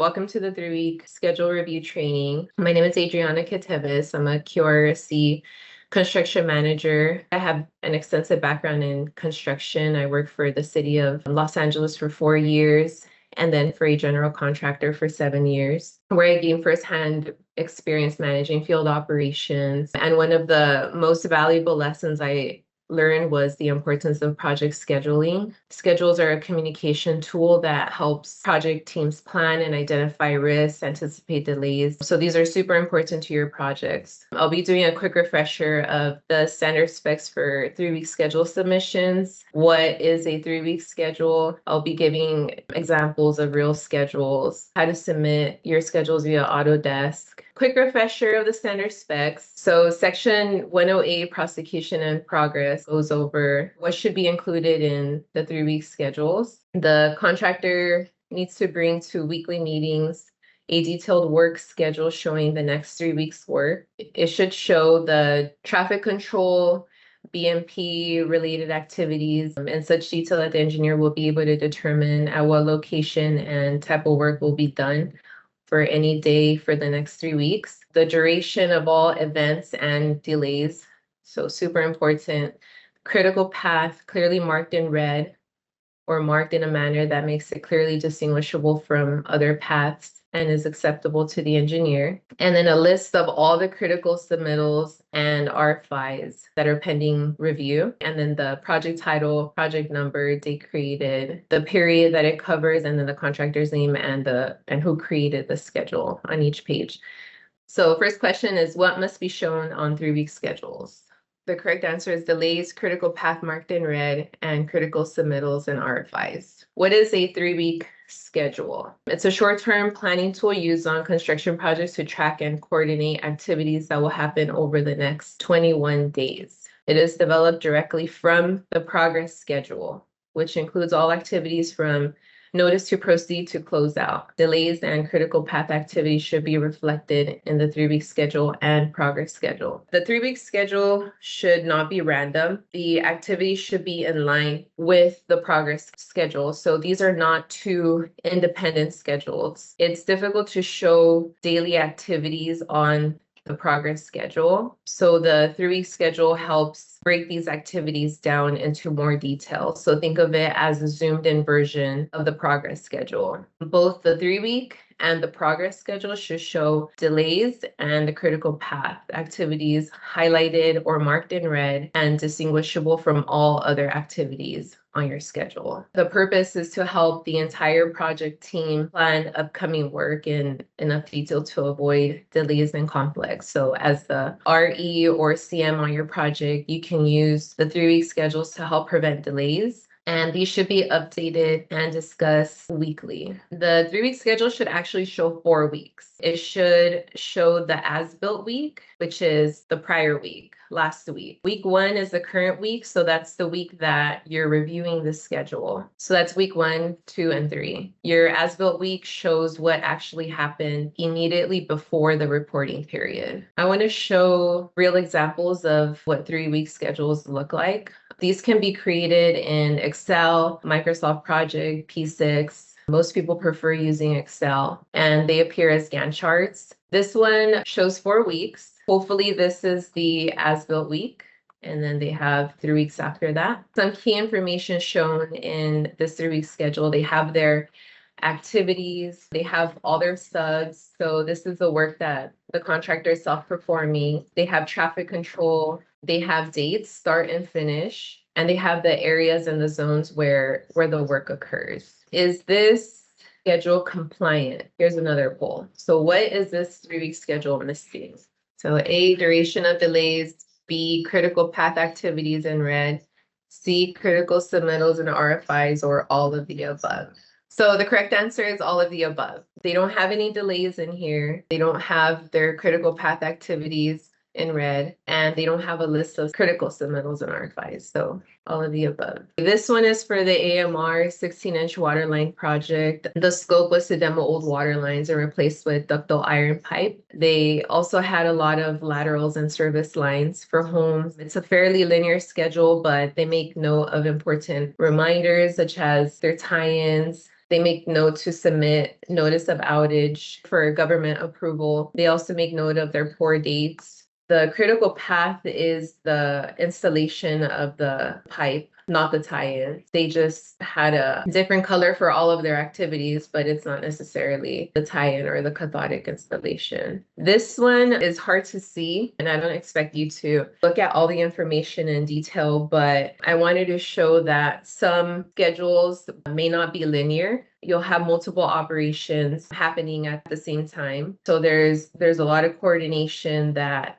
Welcome to the 3-week schedule review training. My name is Adriana Cateves. I'm a QRSC construction manager. I have an extensive background in construction. I worked for the city of Los Angeles for 4 years and then for a general contractor for 7 years, where I gained firsthand experience managing field operations. And one of the most valuable lessons I learned was the importance of project scheduling. Schedules are a communication tool that helps project teams plan and identify risks, anticipate delays. So these are super important to your projects. I'll be doing a quick refresher of the standard specs for 3-week schedule submissions. What is a 3-week schedule? I'll be giving examples of real schedules, how to submit your schedules via Autodesk. Quick refresher of the standard specs. So section 108, prosecution and progress, goes over what should be included in the 3-week schedules. The contractor needs to bring to weekly meetings a detailed work schedule showing the next 3 weeks' work. It should show the traffic control, BMP related activities in such detail that the engineer will be able to determine at what location and type of work will be done for any day for the next 3 weeks. The duration of all events and delays. So super important. Critical path clearly marked in red or marked in a manner that makes it clearly distinguishable from other paths and is acceptable to the engineer. And then a list of all the critical submittals and RFIs that are pending review. And then the project title, project number, date created, the period that it covers, and then the contractor's name and who created the schedule on each page. So first question is, what must be shown on 3-week schedules? The correct answer is delays, critical path marked in red, and critical submittals and RFIs. What is a 3-week schedule? It's a short-term planning tool used on construction projects to track and coordinate activities that will happen over the next 21 days. It is developed directly from the progress schedule, which includes all activities from notice to proceed to close out. Delays and critical path activities should be reflected in the 3-week schedule and progress schedule. The 3-week schedule should not be random. The activities should be in line with the progress schedule. So these are not two independent schedules. It's difficult to show daily activities on the progress schedule. So the 3-week schedule helps break these activities down into more detail. So think of it as a zoomed in version of the progress schedule. Both the 3-week and the progress schedule should show delays and the critical path activities highlighted or marked in red and distinguishable from all other activities on your schedule. The purpose is to help the entire project team plan upcoming work in enough detail to avoid delays and conflicts. So as the RE or CM on your project, you can use the 3-week schedules to help prevent delays. And these should be updated and discussed weekly. The 3-week schedule should actually show 4 weeks. It should show the as-built week, which is the prior week, last week. Week 1 is the current week, so that's the week that you're reviewing the schedule. So that's week 1, 2, and 3. Your as-built week shows what actually happened immediately before the reporting period. I want to show real examples of what 3-week schedules look like. These can be created in Excel, Microsoft Project, P6. Most people prefer using Excel, and they appear as Gantt charts. This one shows 4 weeks. Hopefully this is the as-built week, and then they have 3 weeks after that. Some key information shown in this 3-week schedule. They have their activities, they have all their subs. So this is the work that the contractor is self-performing. They have traffic control, they have dates, start and finish, and they have the areas and the zones where the work occurs. Is this schedule compliant? Here's another poll. So what is this 3-week schedule missing? So A, duration of delays, B, critical path activities in red, C, critical submittals and RFIs, or all of the above. So the correct answer is all of the above. They don't have any delays in here. They don't have their critical path activities in red, and they don't have a list of critical submittals and RFIs. So all of the above. This one is for the AMR 16-inch water line project. The scope was to demo old water lines and replace with ductile iron pipe. They also had a lot of laterals and service lines for homes. It's a fairly linear schedule, but they make note of important reminders such as their tie-ins, They make note to submit notice of outage for government approval. They also make note of their pour dates. The critical path is the installation of the pipe, not the tie-in. They just had a different color for all of their activities, but it's not necessarily the tie-in or the cathodic installation. This one is hard to see, and I don't expect you to look at all the information in detail, but I wanted to show that some schedules may not be linear. You'll have multiple operations happening at the same time. So there's a lot of coordination that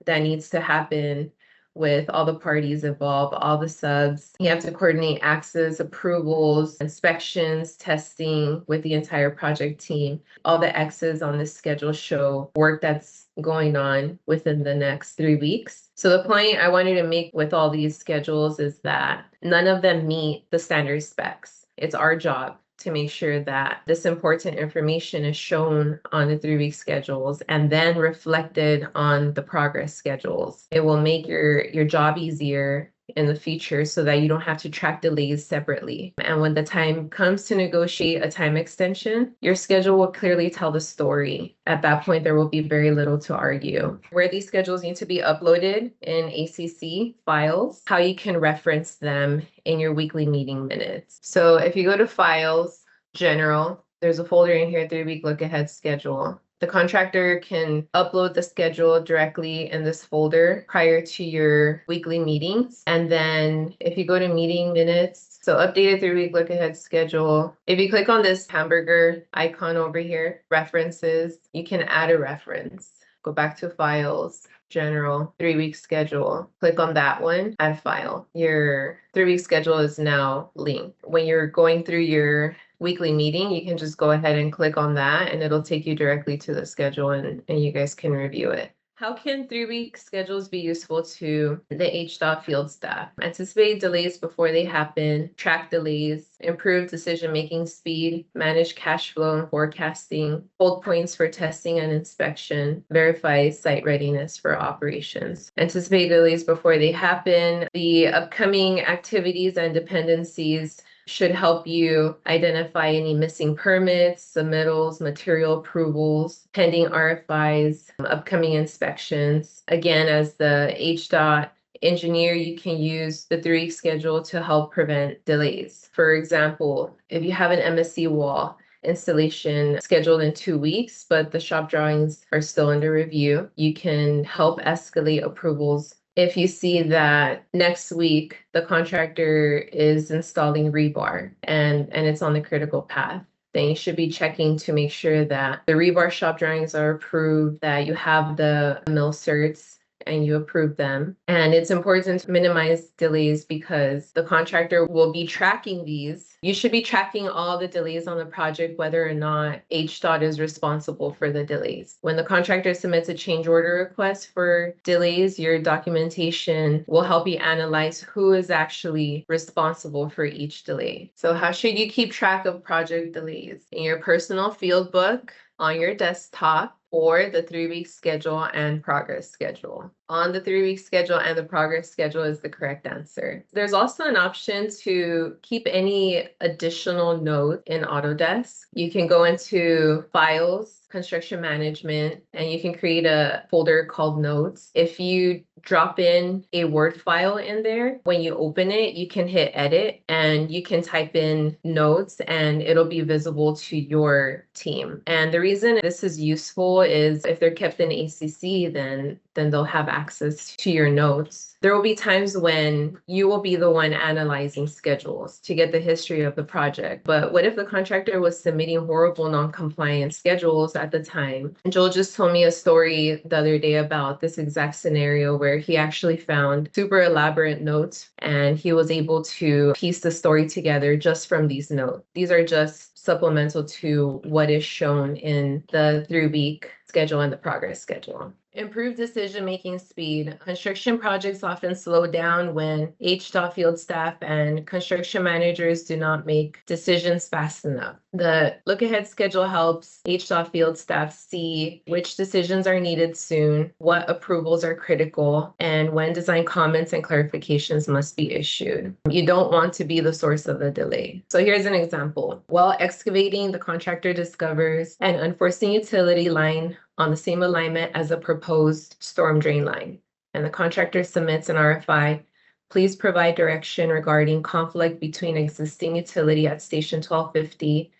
needs to happen with all the parties involved, all the subs. You have to coordinate access, approvals, inspections, testing with the entire project team. All the X's on this schedule show work that's going on within the next 3 weeks. So the point I wanted to make with all these schedules is that none of them meet the standard specs. It's our job to make sure that this important information is shown on the 3-week schedules and then reflected on the progress schedules. It will make your job easier in the future so that you don't have to track delays separately. And when the time comes to negotiate a time extension, your schedule will clearly tell the story. At that point, there will be very little to argue. Where these schedules need to be uploaded in ACC files, how you can reference them in your weekly meeting minutes. So if you go to Files, General, there's a folder in here, 3-week look ahead schedule. The contractor can upload the schedule directly in this folder prior to your weekly meetings. And then if you go to meeting minutes, so updated 3-week look ahead schedule. If you click on this hamburger icon over here, references, you can add a reference. Go back to Files, General, 3-week schedule. Click on that one, add file. Your 3-week schedule is now linked. When you're going through your weekly meeting, you can just go ahead and click on that and it'll take you directly to the schedule and you guys can review it. How can 3-week schedules be useful to the HDOT field staff? Anticipate delays before they happen, track delays, improve decision-making speed, manage cash flow and forecasting, hold points for testing and inspection, verify site readiness for operations. Anticipate delays before they happen. The upcoming activities and dependencies should help you identify any missing permits, submittals, material approvals, pending RFIs, upcoming inspections. Again, as the HDOT engineer, you can use the 3-week schedule to help prevent delays. For example, if you have an MSC wall installation scheduled in 2 weeks, but the shop drawings are still under review, you can help escalate approvals. If you see that next week the contractor is installing rebar and it's on the critical path, then you should be checking to make sure that the rebar shop drawings are approved, that you have the mill certs and you approve them. And it's important to minimize delays because the contractor will be tracking these. You should be tracking all the delays on the project, whether or not HDOT is responsible for the delays. When the contractor submits a change order request for delays, your documentation will help you analyze who is actually responsible for each delay. So how should you keep track of project delays? In your personal field book, on your desktop, or the 3-week schedule and progress schedule. On the 3-week schedule and the progress schedule is the correct answer. There's also an option to keep any additional note in Autodesk. You can go into Files, Construction Management, and you can create a folder called Notes. If you drop in a Word file in there, when you open it, you can hit Edit and you can type in notes and it'll be visible to your team. And the reason this is useful is if they're kept in ACC, then they'll have access to your notes. There will be times when you will be the one analyzing schedules to get the history of the project. But what if the contractor was submitting horrible non-compliant schedules at the time? And Joel just told me a story the other day about this exact scenario where he actually found super elaborate notes and he was able to piece the story together just from these notes. These are just supplemental to what is shown in the 3-week schedule and the progress schedule. Improve decision-making speed. Construction projects often slow down when HDOT field staff and construction managers do not make decisions fast enough. The look-ahead schedule helps HDOT field staff see which decisions are needed soon, what approvals are critical, and when design comments and clarifications must be issued. You don't want to be the source of the delay. So here's an example. While excavating, the contractor discovers an unforeseen utility line on the same alignment as a proposed storm drain line, and the contractor submits an RFI. Please provide direction regarding conflict between existing utility at station 1250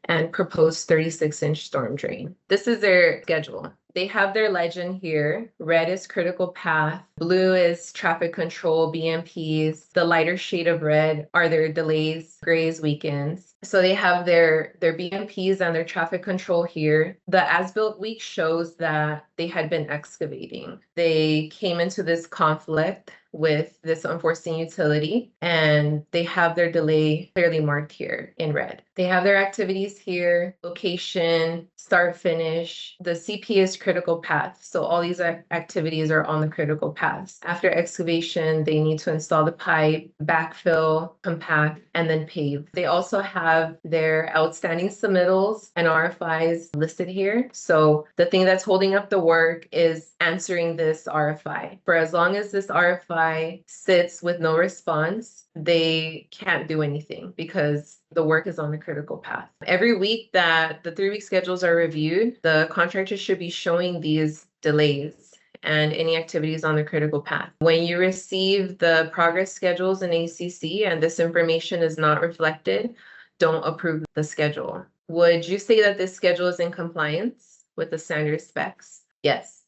and proposed 36-inch storm drain. This is their schedule. They have their legend here. Red is critical path. Blue is traffic control, BMPs. The lighter shade of red are their delays, gray is weekends. So they have their BMPs and their traffic control here. The as-built week shows that they had been excavating. They came into this conflict with this unforeseen utility, and they have their delay clearly marked here in red. They have their activities here, location, start, finish. The CP is critical path. So all these activities are on the critical paths. After excavation, they need to install the pipe, backfill, compact, and then pave. They also have their outstanding submittals and RFIs listed here. So the thing that's holding up the work is answering this RFI. For as long as this RFI sits with no response, they can't do anything because the work is on the critical path. Every week that the 3-week schedules are reviewed, the contractor should be showing these delays and any activities on the critical path. When you receive the progress schedules in ACC and this information is not reflected, don't approve the schedule. Would you say that this schedule is in compliance with the standard specs? Yes.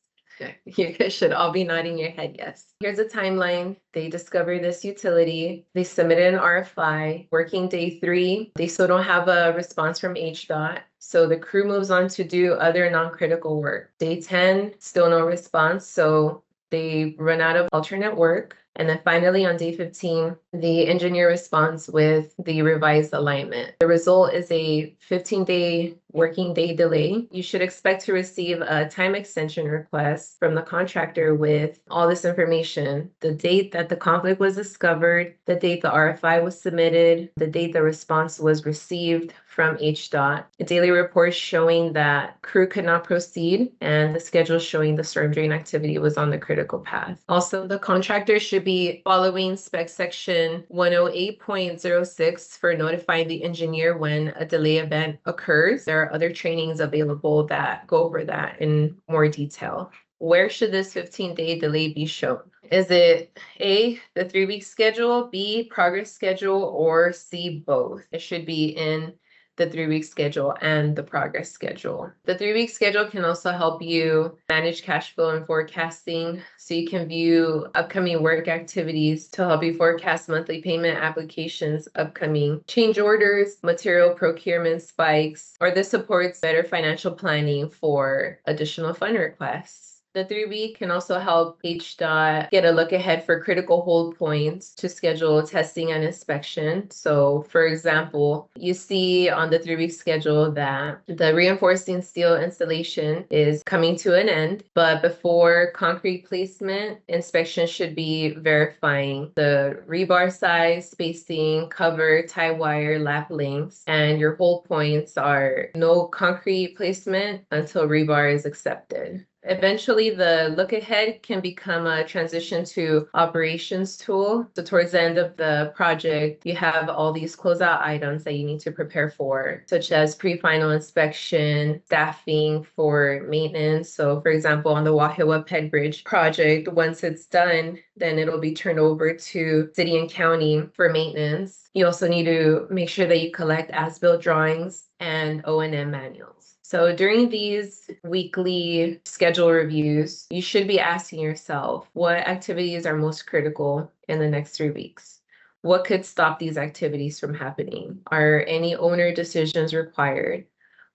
You guys should all be nodding your head yes. Here's a timeline. They discovered this utility. They submitted an RFI. Working day 3, they still don't have a response from HDOT. So the crew moves on to do other non-critical work. Day 10, still no response. So they run out of alternate work. And then finally on day 15, the engineer responds with the revised alignment. The result is a 15-day working day delay. You should expect to receive a time extension request from the contractor with all this information: the date that the conflict was discovered, the date the RFI was submitted, the date the response was received from HDOT, a daily report showing that crew could not proceed, and the schedule showing the storm drain activity was on the critical path. Also, the contractor should be following spec section 108.06 for notifying the engineer when a delay event occurs. There are other trainings available that go over that in more detail. Where should this 15-day delay be shown? Is it A, the 3-week schedule, B, progress schedule, or C, both? It should be in the 3-week schedule and the progress schedule. The 3-week schedule can also help you manage cash flow and forecasting, so you can view upcoming work activities to help you forecast monthly payment applications, upcoming change orders, material procurement spikes, or this supports better financial planning for additional fund requests. The 3-week can also help HDOT get a look ahead for critical hold points to schedule testing and inspection. So for example, you see on the 3-week schedule that the reinforcing steel installation is coming to an end, but before concrete placement, inspection should be verifying the rebar size, spacing, cover, tie wire, lap lengths, and your hold points are no concrete placement until rebar is accepted. Eventually, the look ahead can become a transition to operations tool. So towards the end of the project, you have all these closeout items that you need to prepare for, such as pre-final inspection, staffing for maintenance. So for example, on the Wahiawa Peg Bridge project, once it's done, then it'll be turned over to city and county for maintenance. You also need to make sure that you collect as-built drawings and O&M manuals. So during these weekly schedule reviews, you should be asking yourself, what activities are most critical in the next 3 weeks? What could stop these activities from happening? Are any owner decisions required?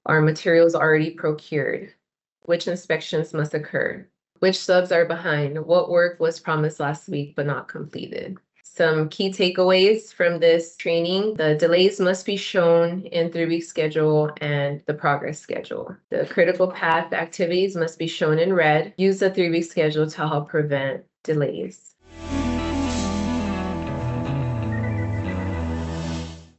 Are materials already procured? Which inspections must occur? Which subs are behind? What work was promised last week but not completed? Some key takeaways from this training: the delays must be shown in 3-week schedule and the progress schedule. The critical path activities must be shown in red. Use the 3-week schedule to help prevent delays.